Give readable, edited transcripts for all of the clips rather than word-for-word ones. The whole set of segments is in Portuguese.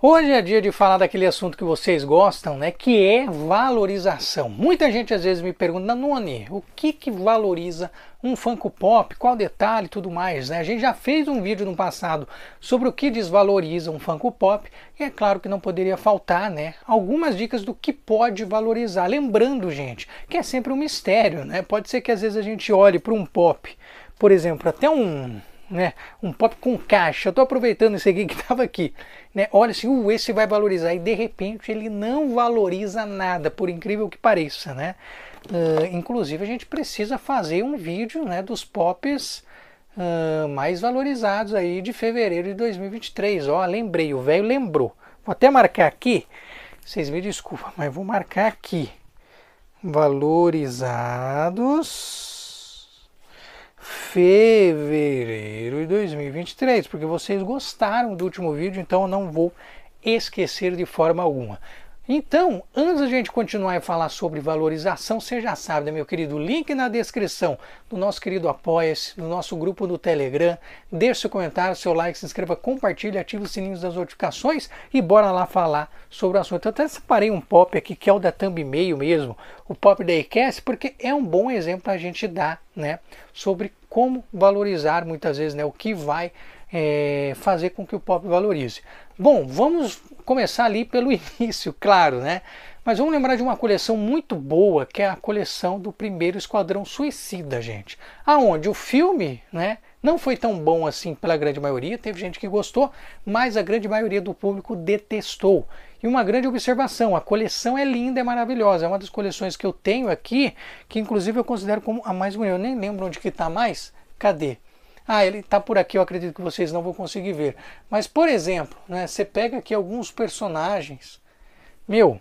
Hoje é dia de falar daquele assunto que vocês gostam, né? Que é valorização. Muita gente às vezes me pergunta, Noni, o que valoriza um Funko Pop? Qual detalhe e tudo mais, né? A gente já fez um vídeo no passado sobre o que desvaloriza um Funko Pop e é claro que não poderia faltar, né? Algumas dicas do que pode valorizar. Lembrando, gente, que é sempre um mistério, né? Pode ser que às vezes a gente olhe para um Pop, por exemplo, até um Pop com caixa. Eu tô aproveitando esse aqui que estava aqui, né? Olha assim, esse vai valorizar e de repente ele não valoriza nada, por incrível que pareça, né? Inclusive a gente precisa fazer um vídeo, né, dos Pops mais valorizados aí de fevereiro de 2023. Ó, lembrei, o velho lembrou. Vou até marcar aqui. Vocês me desculpam, mas vou marcar aqui. Valorizados fevereiro de 2023, porque vocês gostaram do último vídeo, então eu não vou esquecer de forma alguma. Então, antes da gente continuar a falar sobre valorização, você já sabe, né, meu querido? Link na descrição do nosso querido Apoia-se, do nosso grupo do Telegram. Deixe seu comentário, seu like, se inscreva, compartilhe, ative os sininhos das notificações e bora lá falar sobre o assunto. Eu até separei um pop aqui, que é o da Thumbmail mesmo, o pop da iCast, porque é um bom exemplo para a gente dar, né, sobre como valorizar muitas vezes, né, o que vai fazer com que o pop valorize. Bom, vamos começar ali pelo início, claro, né? Mas vamos lembrar de uma coleção muito boa, que é a coleção do primeiro Esquadrão Suicida, gente. Aonde o filme, né, não foi tão bom assim pela grande maioria, teve gente que gostou, mas a grande maioria do público detestou. E uma grande observação, a coleção é linda, é maravilhosa, é uma das coleções que eu tenho aqui, que inclusive eu considero como a mais bonita. Eu nem lembro onde que está mais, cadê? Ah, ele está por aqui, eu acredito que vocês não vão conseguir ver. Mas, por exemplo, né, você pega aqui alguns personagens. Meu,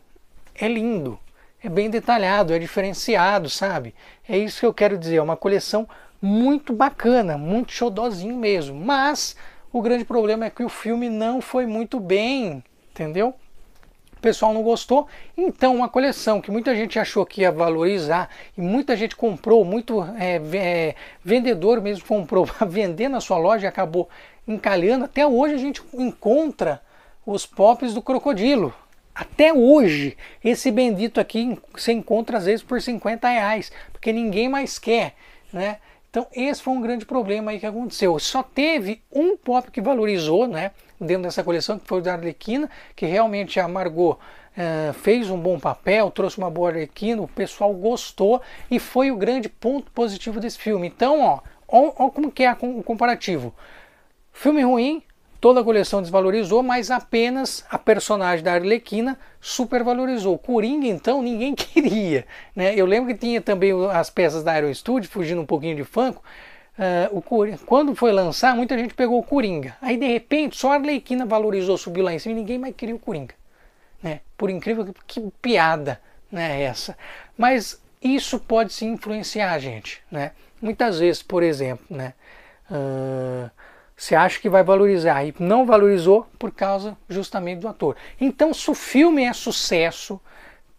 é lindo, é bem detalhado, é diferenciado, sabe? É isso que eu quero dizer, é uma coleção muito bacana, muito xodózinho mesmo. Mas o grande problema é que o filme não foi muito bem, entendeu? O pessoal não gostou, então uma coleção que muita gente achou que ia valorizar e muita gente comprou, muito vendedor mesmo comprou para vender na sua loja e acabou encalhando. Até hoje a gente encontra os pops do crocodilo. Até hoje, esse bendito aqui você encontra às vezes por R$50, porque ninguém mais quer, né? Então esse foi um grande problema aí que aconteceu. Só teve um pop que valorizou, né, dentro dessa coleção, que foi o da Arlequina, que realmente a Margot fez um bom papel, trouxe uma boa Arlequina, o pessoal gostou e foi o grande ponto positivo desse filme. Então, ó como que é o comparativo. Filme ruim, toda a coleção desvalorizou, mas apenas a personagem da Arlequina supervalorizou. Coringa, então, ninguém queria, né? Eu lembro que tinha também as peças da Aero Studio, fugindo um pouquinho de Funko. Quando foi lançar, muita gente pegou o Coringa. Aí, de repente, só a Arlequina valorizou, subiu lá em cima e ninguém mais queria o Coringa, né? Por incrível que piada, né, essa. Mas isso pode se influenciar a gente, né? Muitas vezes, por exemplo, né, você acha que vai valorizar e não valorizou por causa justamente do ator. Então, se o filme é sucesso,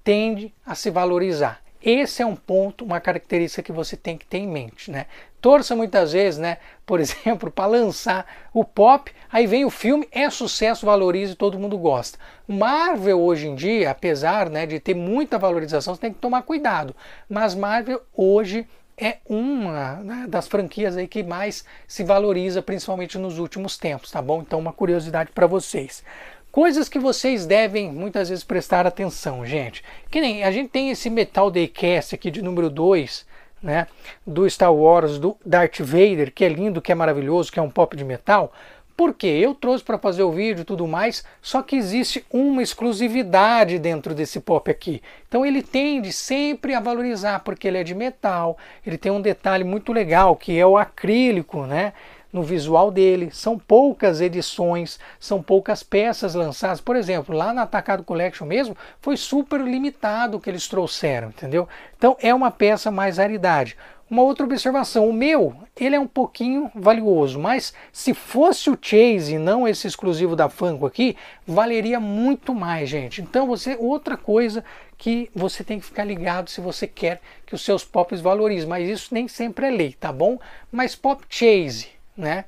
tende a se valorizar. Esse é um ponto, uma característica que você tem que ter em mente, né? Torça muitas vezes, né, por exemplo, para lançar o pop, aí vem o filme, é sucesso, valoriza e todo mundo gosta. Marvel hoje em dia, apesar, né, de ter muita valorização, você tem que tomar cuidado. Mas Marvel hoje é uma, né, das franquias aí que mais se valoriza, principalmente nos últimos tempos, tá bom? Então uma curiosidade para vocês. Coisas que vocês devem muitas vezes prestar atenção, gente. Que nem a gente tem esse Metal Daycast aqui de número 2, né, do Star Wars, do Darth Vader, que é lindo, que é maravilhoso, que é um pop de metal. Porque eu trouxe para fazer o vídeo e tudo mais, só que existe uma exclusividade dentro desse pop aqui. Então ele tende sempre a valorizar, porque ele é de metal, ele tem um detalhe muito legal, que é o acrílico, né, no visual dele. São poucas edições, são poucas peças lançadas. Por exemplo, lá na Atacado Collection mesmo, foi super limitado o que eles trouxeram, entendeu? Então é uma peça mais raridade. Uma outra observação, o meu, ele é um pouquinho valioso, mas se fosse o Chase e não esse exclusivo da Funko aqui, valeria muito mais, gente. Então outra coisa que você tem que ficar ligado se você quer que os seus pops valorizem, mas isso nem sempre é lei, tá bom? Mas Pop Chase, né?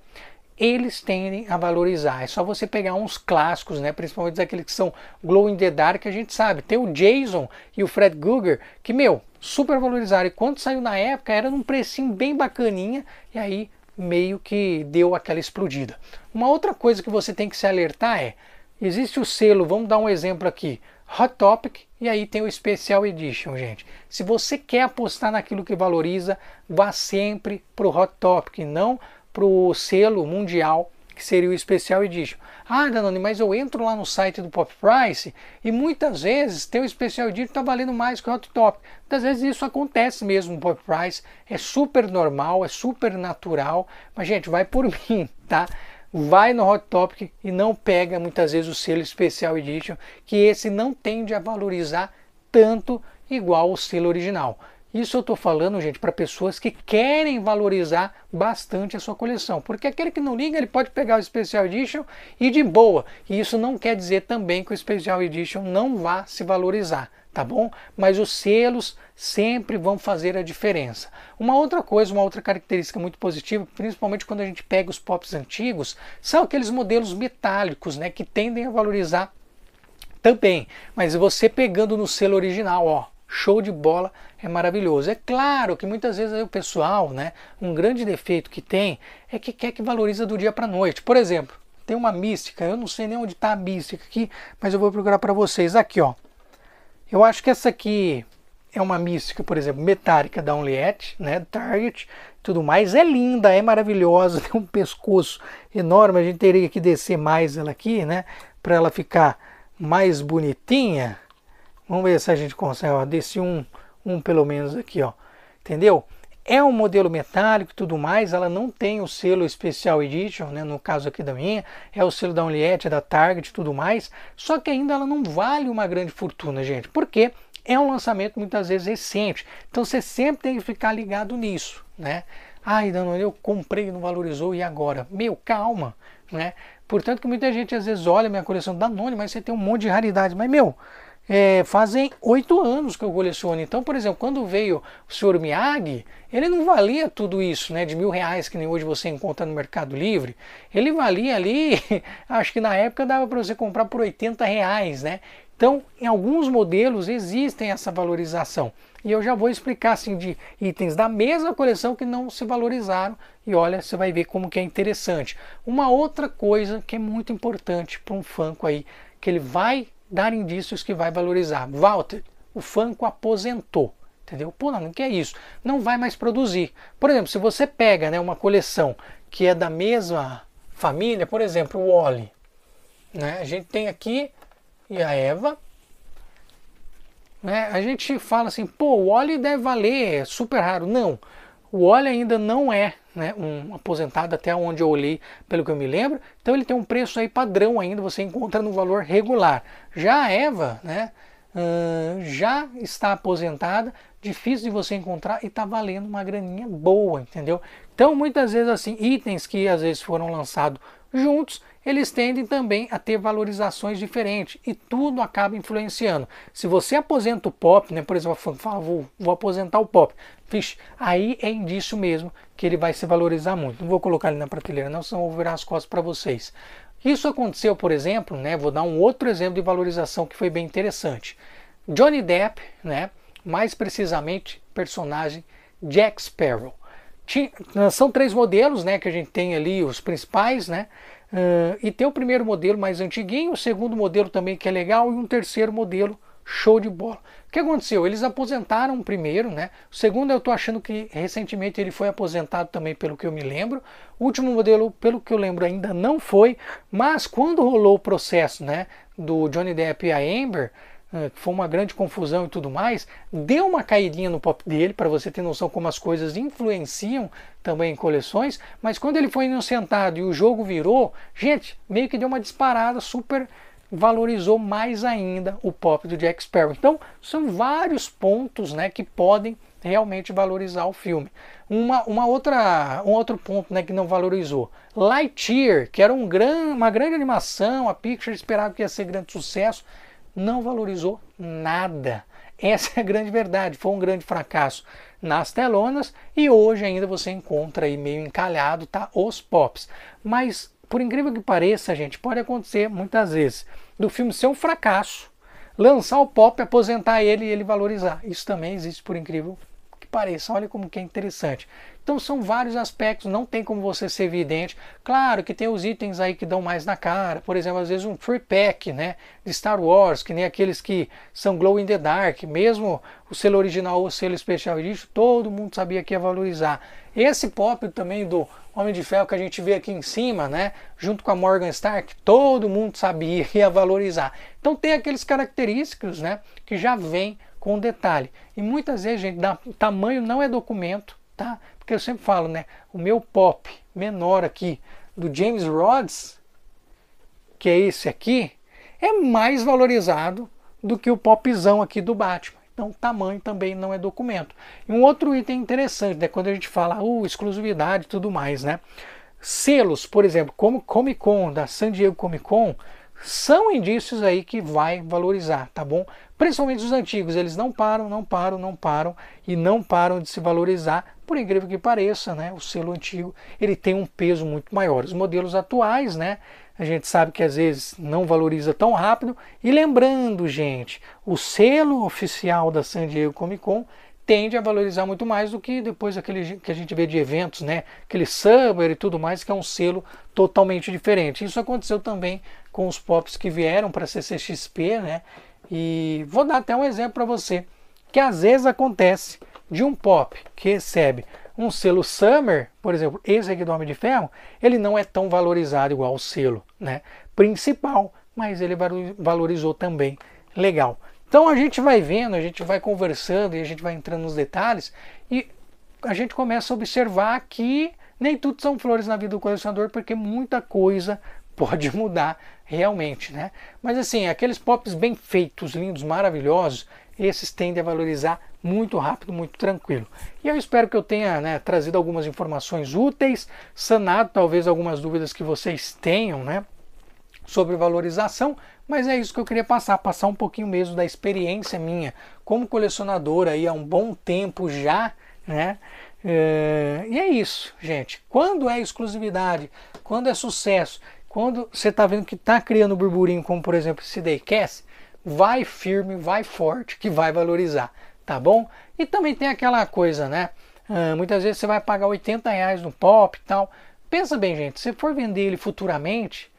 eles tendem a valorizar. É só você pegar uns clássicos, né? Principalmente aqueles que são Glow in the Dark, que a gente sabe. Tem o Jason e o Fred Krueger, que, meu, super valorizaram. E quando saiu na época, era num precinho bem bacaninha, e aí meio que deu aquela explodida. Uma outra coisa que você tem que se alertar é, existe o selo, vamos dar um exemplo aqui, Hot Topic, e aí tem o Special Edition, gente. Se você quer apostar naquilo que valoriza, vá sempre para o Hot Topic, não para o selo mundial, que seria o Special Edition. Ah, Danone, mas eu entro lá no site do Pop Price e muitas vezes tem o Special Edition que está valendo mais que o Hot Topic. Muitas vezes isso acontece mesmo no Pop Price, é super normal, é super natural, mas gente, vai por mim, tá? Vai no Hot Topic e não pega muitas vezes o selo Special Edition, que esse não tende a valorizar tanto igual o selo original. Isso eu estou falando, gente, para pessoas que querem valorizar bastante a sua coleção. Porque aquele que não liga, ele pode pegar o Special Edition e de boa. E isso não quer dizer também que o Special Edition não vá se valorizar, tá bom? Mas os selos sempre vão fazer a diferença. Uma outra coisa, uma outra característica muito positiva, principalmente quando a gente pega os pops antigos, são aqueles modelos metálicos, né, que tendem a valorizar também. Mas você pegando no selo original, ó, show de bola, é maravilhoso. É claro que muitas vezes aí o pessoal, né, um grande defeito que tem é que quer que valoriza do dia para noite. Por exemplo, tem uma mística, eu não sei nem onde está a mística aqui, mas eu vou procurar para vocês. Aqui, ó. Eu acho que essa aqui é uma mística, por exemplo, metálica da Onlyet, né, Target, tudo mais. É linda, é maravilhosa, tem um pescoço enorme. A gente teria que descer mais ela aqui, né, para ela ficar mais bonitinha. Vamos ver se a gente consegue, ó, desce um pelo menos aqui, ó, entendeu? É um modelo metálico e tudo mais, ela não tem o selo Special Edition, né, no caso aqui da minha, é o selo da Onlyet, da Target e tudo mais, só que ainda ela não vale uma grande fortuna, gente, porque é um lançamento muitas vezes recente, então você sempre tem que ficar ligado nisso, né? Ai, Danone, eu comprei e não valorizou, e agora? Meu, calma, né? Portanto que muita gente às vezes olha minha coleção Danone, mas você tem um monte de raridade, mas meu... fazem 8 anos que eu coleciono. Então, por exemplo, quando veio o Sr. Miyagi, ele não valia tudo isso, né, de R$1.000 que nem hoje você encontra no Mercado Livre. Ele valia ali, acho que na época dava para você comprar por R$80, né? Então, em alguns modelos existem essa valorização. E eu já vou explicar assim de itens da mesma coleção que não se valorizaram. E olha, você vai ver como que é interessante. Uma outra coisa que é muito importante para um Funko aí, que ele vai dar indícios que vai valorizar. Walter, o Funko aposentou, entendeu? Pô, não, que é isso? Não vai mais produzir. Por exemplo, se você pega, né, uma coleção que é da mesma família, por exemplo, o Wally, né? A gente tem aqui e a Eva, né? A gente fala assim, pô, o Wally deve valer, é super raro. Não, o Wally ainda não é, né, um aposentado, até onde eu olhei, pelo que eu me lembro. Então ele tem um preço aí padrão ainda, você encontra no valor regular. Já a Eva, né, já está aposentada, difícil de você encontrar e está valendo uma graninha boa, entendeu? Então muitas vezes assim, itens que às vezes foram lançados juntos, eles tendem também a ter valorizações diferentes e tudo acaba influenciando. Se você aposenta o pop, né, por exemplo, fala, vou aposentar o pop, vixe, aí é indício mesmo que ele vai se valorizar muito. Não vou colocar ele na prateleira não, senão eu vou virar as costas para vocês. Isso aconteceu, por exemplo, né, vou dar um outro exemplo de valorização que foi bem interessante. Johnny Depp, né, mais precisamente personagem Jack Sparrow. São 3 modelos, né, que a gente tem ali, os principais, né, e tem o primeiro modelo mais antiguinho, o segundo modelo também que é legal e um terceiro modelo show de bola. O que aconteceu? Eles aposentaram o primeiro, né? O segundo eu tô achando que recentemente ele foi aposentado também, pelo que eu me lembro. O último modelo, pelo que eu lembro, ainda não foi, mas quando rolou o processo, né, do Johnny Depp e a Amber, que foi uma grande confusão e tudo mais, deu uma caidinha no pop dele, para você ter noção como as coisas influenciam também em coleções, mas quando ele foi inocentado e o jogo virou, gente, meio que deu uma disparada, super valorizou mais ainda o pop do Jack Sparrow. Então, são vários pontos, né, que podem realmente valorizar o filme. Um outro ponto, né, que não valorizou, Lightyear, que era uma grande animação, a Pixar esperava que ia ser grande sucesso, não valorizou nada. Essa é a grande verdade, foi um grande fracasso nas telonas e hoje ainda você encontra aí meio encalhado, tá, os pops. Mas, por incrível que pareça, gente, pode acontecer muitas vezes do filme ser um fracasso, lançar o pop, aposentar ele e ele valorizar. Isso também existe, por incrível que pareça. Olha como que é interessante. Então são vários aspectos, não tem como você ser evidente. Claro que tem os itens aí que dão mais na cara, por exemplo, às vezes um free pack, né, de Star Wars, que nem aqueles que são glow in the dark, mesmo o selo original ou o selo especial edition, todo mundo sabia que ia valorizar. Esse pop também do Homem de Ferro que a gente vê aqui em cima, né, junto com a Morgan Stark, todo mundo sabia que ia valorizar. Então tem aqueles característicos, né, que já vem com detalhe. E muitas vezes, gente, tamanho não é documento, tá? Porque eu sempre falo, né, o meu pop menor aqui do James Rhodes, que é esse aqui, é mais valorizado do que o popzão aqui do Batman. Então, tamanho também não é documento. E um outro item interessante, né, quando a gente fala exclusividade e tudo mais, né? Selos, por exemplo, como Comic Con, da San Diego Comic Con, são indícios aí que vai valorizar, tá bom? Principalmente os antigos, eles não param e não param de se valorizar, por incrível que pareça, né? O selo antigo, ele tem um peso muito maior. Os modelos atuais, né? A gente sabe que às vezes não valoriza tão rápido. E lembrando, gente, o selo oficial da San Diego Comic Con tende a valorizar muito mais do que depois aquele que a gente vê de eventos, né? Aquele Summer e tudo mais, que é um selo totalmente diferente. Isso aconteceu também com os pops que vieram para a CCXP, né? E vou dar até um exemplo para você, que às vezes acontece de um pop que recebe um selo Summer, por exemplo, esse aqui do Homem de Ferro, ele não é tão valorizado igual o selo, né, principal, mas ele valorizou também. Legal. Então a gente vai vendo, a gente vai conversando e a gente vai entrando nos detalhes e a gente começa a observar que nem tudo são flores na vida do colecionador, porque muita coisa pode mudar realmente, né? Mas assim, aqueles pops bem feitos, lindos, maravilhosos, esses tendem a valorizar muito rápido, muito tranquilo. E eu espero que eu tenha, né, trazido algumas informações úteis, sanado talvez algumas dúvidas que vocês tenham, né, sobre valorização, mas é isso que eu queria passar um pouquinho mesmo da experiência minha como colecionador aí há um bom tempo já, né? E é isso, gente. Quando é exclusividade, quando é sucesso, quando você está vendo que está criando burburinho, como por exemplo esse Daycast, vai firme, vai forte, que vai valorizar, tá bom? E também tem aquela coisa, né? Muitas vezes você vai pagar R$80 no pop e tal. Pensa bem, gente, se for vender ele futuramente,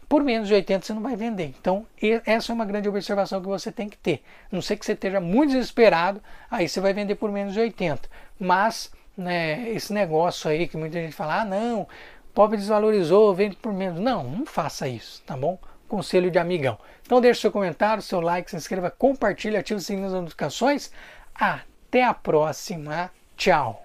por menos de 80 você não vai vender. Então, essa é uma grande observação que você tem que ter. A não ser que você esteja muito desesperado, aí você vai vender por menos de 80. Mas, né, esse negócio aí que muita gente fala, ah, não, o pop desvalorizou, vende por menos. Não, não faça isso, tá bom? Conselho de amigão. Então deixe seu comentário, seu like, se inscreva, compartilhe, ative o sininho das notificações. Até a próxima. Tchau.